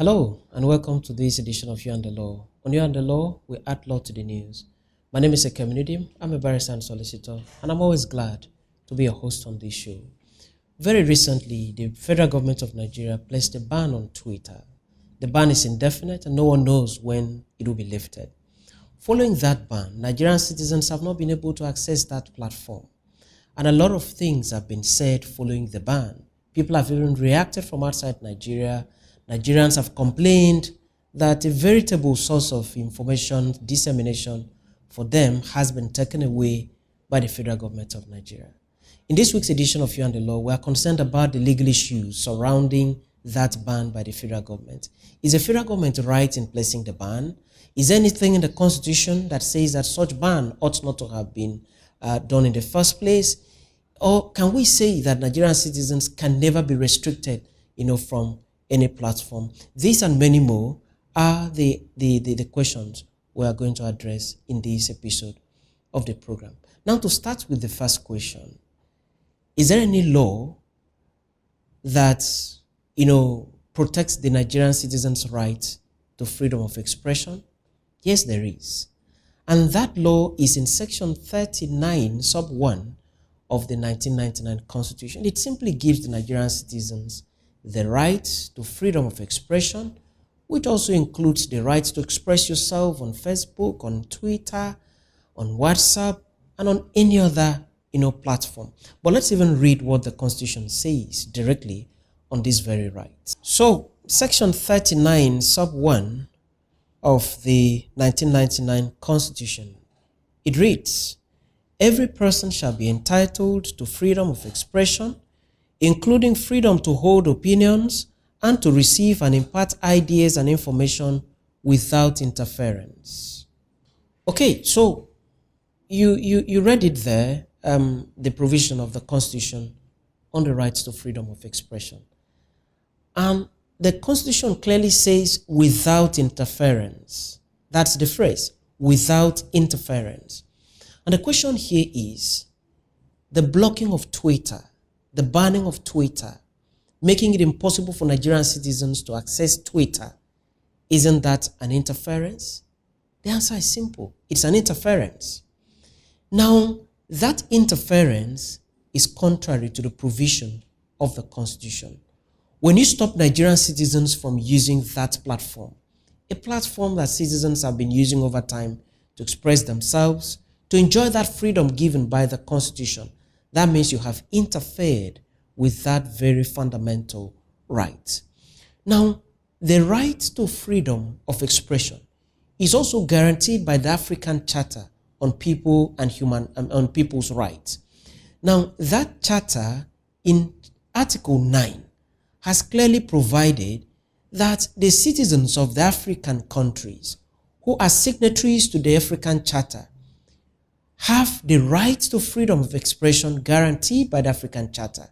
Hello and welcome to this edition of You and the Law. On You and the Law, we add law to the news. My name is Ekeminidim. I'm a barrister and solicitor, and I'm always glad to be your host on this show. Very recently, the federal government of Nigeria placed a ban on Twitter. The ban is indefinite and no one knows when it will be lifted. Following that ban, Nigerian citizens have not been able to access that platform. And a lot of things have been said following the ban. People have even reacted from outside Nigeria. Nigerians have complained that a veritable source of information dissemination for them has been taken away by the federal government of Nigeria. In this week's edition of You and the Law, we are concerned about the legal issues surrounding that ban by the federal government. Is the federal government right in placing the ban? Is there anything in the constitution that says that such ban ought not to have been done in the first place? Or can we say that Nigerian citizens can never be restricted, from any platform? These and many more are the questions we are going to address in this episode of the program. Now, to start with the first question, is there any law that, protects the Nigerian citizens' right to freedom of expression? Yes, there is. And that law is in section 39, sub 1 of the 1999 Constitution. It simply gives the Nigerian citizens the right to freedom of expression, which also includes the right to express yourself on Facebook, on Twitter, on WhatsApp, and on any other platform. But let's even read what the Constitution says directly on this very right. So, section 39, sub 1 of the 1999 Constitution, it reads, "Every person shall be entitled to freedom of expression, including freedom to hold opinions and to receive and impart ideas and information without interference." Okay, so you read it there, the provision of the Constitution on the rights to freedom of expression. And the Constitution clearly says without interference. That's the phrase, without interference. And the question here is, the blocking of Twitter, the banning of Twitter, making it impossible for Nigerian citizens to access Twitter, isn't that an interference? The answer is simple. It's an interference. Now, that interference is contrary to the provision of the Constitution. When you stop Nigerian citizens from using that platform, a platform that citizens have been using over time to express themselves, to enjoy that freedom given by the Constitution, that means you have interfered with that very fundamental right. Now, the right to freedom of expression is also guaranteed by the African Charter on People and on People's Rights. Now, that charter in Article 9 has clearly provided that the citizens of the African countries who are signatories to the African Charter have the right to freedom of expression guaranteed by the African Charter.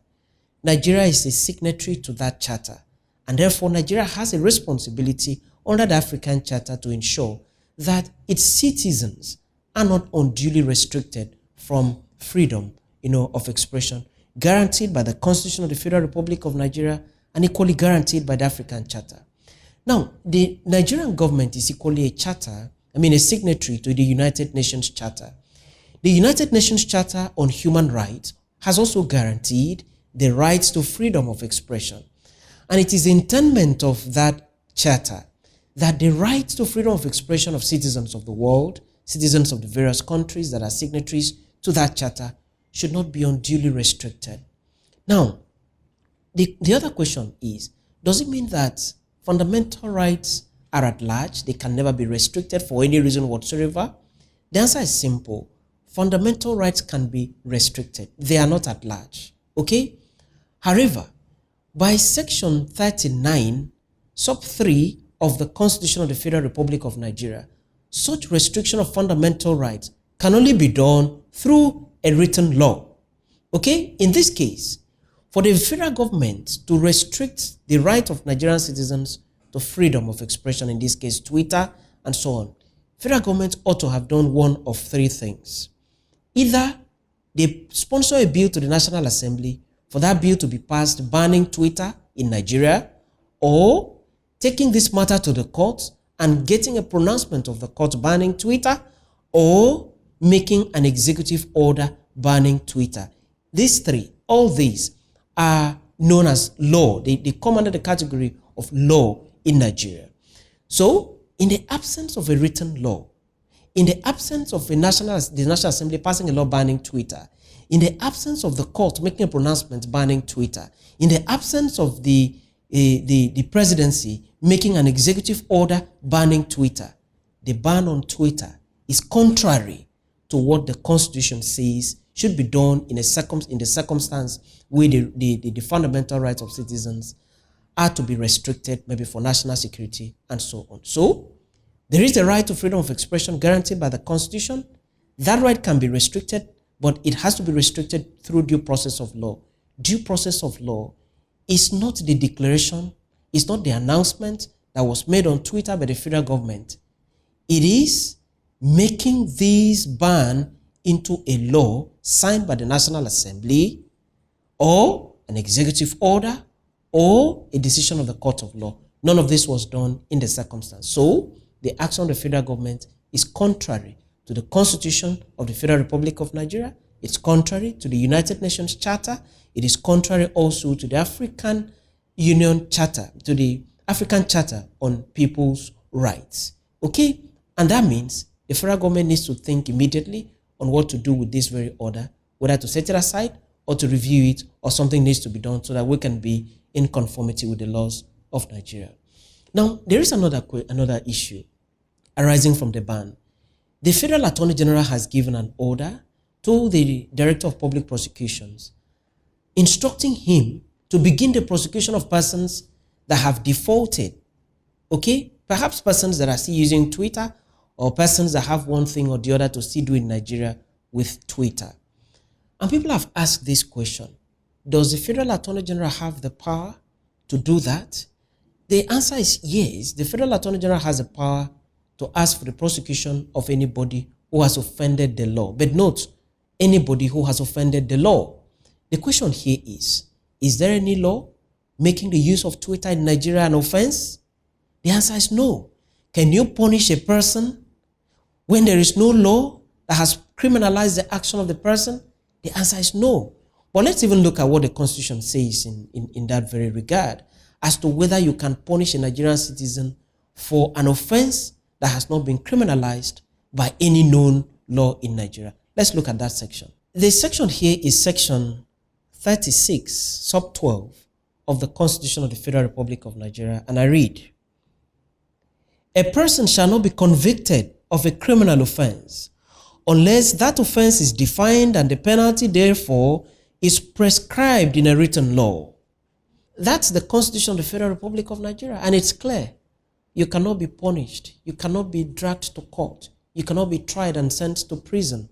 Nigeria is a signatory to that charter, and therefore Nigeria has a responsibility under the African Charter to ensure that its citizens are not unduly restricted from freedom, of expression, guaranteed by the Constitution of the Federal Republic of Nigeria and equally guaranteed by the African Charter. Now, the Nigerian government is equally a signatory to the United Nations Charter. The United Nations Charter on Human Rights has also guaranteed the rights to freedom of expression. And it is the intent of that charter that the right to freedom of expression of citizens of the world, citizens of the various countries that are signatories to that charter, should not be unduly restricted. Now, the other question is, does it mean that fundamental rights are at large? They can never be restricted for any reason whatsoever? The answer is simple. Fundamental rights can be restricted. They are not at large. Okay? However, by section 39, sub 3 of the Constitution of the Federal Republic of Nigeria, such restriction of fundamental rights can only be done through a written law. Okay? In this case, for the federal government to restrict the right of Nigerian citizens to freedom of expression, in this case Twitter and so on, federal government ought to have done one of three things. Either they sponsor a bill to the National Assembly for that bill to be passed banning Twitter in Nigeria, or taking this matter to the court and getting a pronouncement of the court banning Twitter, or making an executive order banning Twitter. These three, all these are known as law. They come under the category of law in Nigeria. So, in the absence of a written law, in the absence of the National Assembly passing a law banning Twitter, in the absence of the court making a pronouncement banning Twitter, in the absence of the presidency making an executive order banning Twitter, the ban on Twitter is contrary to what the Constitution says should be done in the circumstance where the fundamental rights of citizens are to be restricted, maybe for national security and so on. So, there is a right to freedom of expression guaranteed by the Constitution. That right can be restricted, but it has to be restricted through due process of law. Due process of law is not the declaration, it's not the announcement that was made on Twitter by the federal government. It is making this ban into a law signed by the National Assembly, or an executive order, or a decision of the court of law. None of this was done in the circumstance. So, the action of the federal government is contrary to the Constitution of the Federal Republic of Nigeria. It's contrary to the United Nations Charter. It is contrary also to the African Union Charter, to the African Charter on People's Rights. Okay? And that means the federal government needs to think immediately on what to do with this very order, whether to set it aside or to review it, or something needs to be done so that we can be in conformity with the laws of Nigeria. Now, there is another issue arising from the ban. The Federal Attorney General has given an order to the Director of Public Prosecutions, instructing him to begin the prosecution of persons that have defaulted. Okay? Perhaps persons that are still using Twitter, or persons that have one thing or the other to still do in Nigeria with Twitter. And people have asked this question: does the Federal Attorney General have the power to do that? The answer is yes. The Federal Attorney General has the power to ask for the prosecution of anybody who has offended the law. But note, anybody who has offended the law. The question here is there any law making the use of Twitter in Nigeria an offense? The answer is no. Can you punish a person when there is no law that has criminalized the action of the person? The answer is no. But let's even look at what the Constitution says in that very regard, as to whether you can punish a Nigerian citizen for an offense that has not been criminalized by any known law in Nigeria. Let's look at that section. The section here is section 36, sub 12 of the Constitution of the Federal Republic of Nigeria, and I read: a person shall not be convicted of a criminal offense unless that offense is defined and the penalty therefore is prescribed in a written law. That's the Constitution of the Federal Republic of Nigeria, and it's clear. You cannot be punished. You cannot be dragged to court. You cannot be tried and sent to prison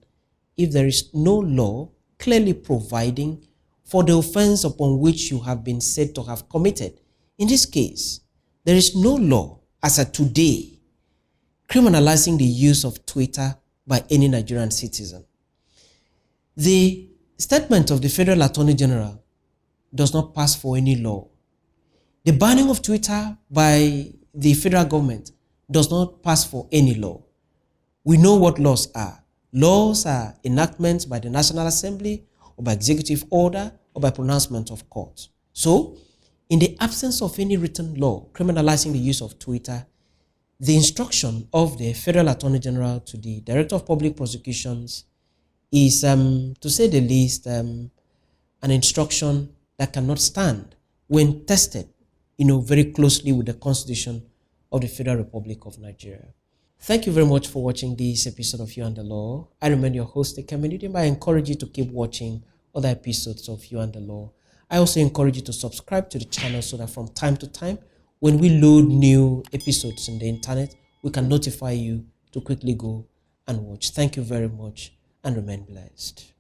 if there is no law clearly providing for the offense upon which you have been said to have committed. In this case, there is no law as of today criminalizing the use of Twitter by any Nigerian citizen. The statement of the Federal Attorney General does not pass for any law. The banning of Twitter by the federal government does not pass for any law. We know what laws are. Laws are enactments by the National Assembly, or by executive order, or by pronouncement of court. So, in the absence of any written law criminalizing the use of Twitter, the instruction of the Federal Attorney General to the Director of Public Prosecutions is, to say the least, an instruction that cannot stand when tested, very closely with the Constitution of the Federal Republic of Nigeria. Thank you very much for watching this episode of You and the Law. I remain your host, Ekemini. I encourage you to keep watching other episodes of You and the Law. I also encourage you to subscribe to the channel so that from time to time, when we load new episodes in the internet, we can notify you to quickly go and watch. Thank you very much and remain blessed.